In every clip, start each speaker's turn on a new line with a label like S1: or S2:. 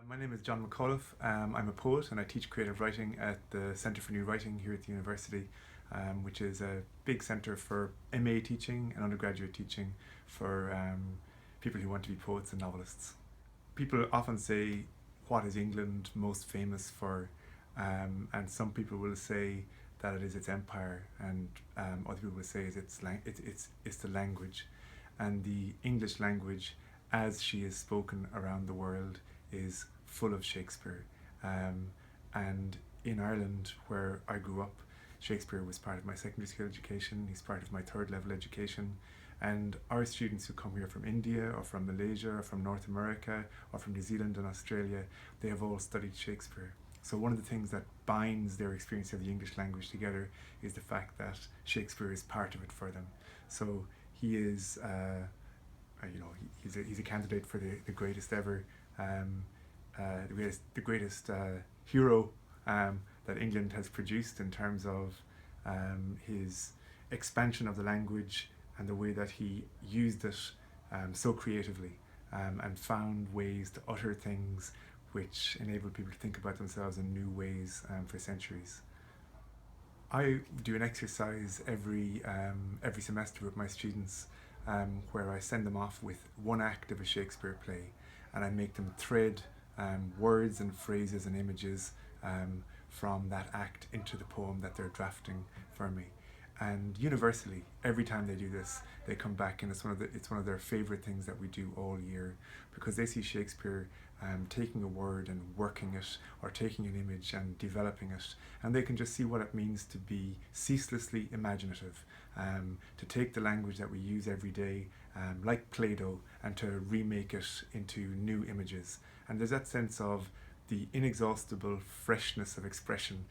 S1: My name is John Mcauliffe. I'm a poet and I teach creative writing at the Centre for New Writing here at the university, which is a big centre for MA teaching and undergraduate teaching for people who want to be poets and novelists. People often say, what is England most famous for? And some people will say that it is its empire, and other people will say it's the language. And the English language, as she is spoken around the world, is full of Shakespeare. And in Ireland, where I grew up, Shakespeare was part of my secondary school education. He's part of my third level education. And our students who come here from India or from Malaysia or from North America or from New Zealand and Australia, they have all studied Shakespeare. So one of the things that binds their experience of the English language together is the fact that Shakespeare is part of it for them. So he is, he's a candidate for the greatest ever, the greatest hero that England has produced in terms of his expansion of the language and the way that he used it so creatively and found ways to utter things which enabled people to think about themselves in new ways for centuries. I do an exercise every semester with my students where I send them off with one act of a Shakespeare play, and I make them thread words and phrases and images from that act into the poem that they're drafting for me. And universally, every time they do this, they come back, and it's one of their favourite things that we do all year, because they see Shakespeare taking a word and working it, or taking an image and developing it, and they can just see what it means to be ceaselessly imaginative, to take the language that we use every day, like Play-Doh, and to remake it into new images. And there's that sense of the inexhaustible freshness of expression.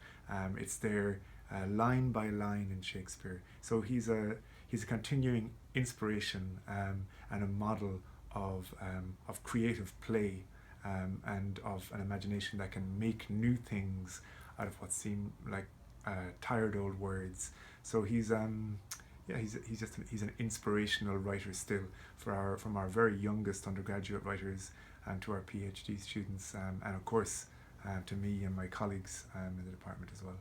S1: It's there line by line in Shakespeare. So he's a continuing inspiration and a model of creative play and of an imagination that can make new things out of what seem like tired old words. So he's an inspirational writer still from our very youngest undergraduate writers to our PhD students, and of course to me and my colleagues in the department as well.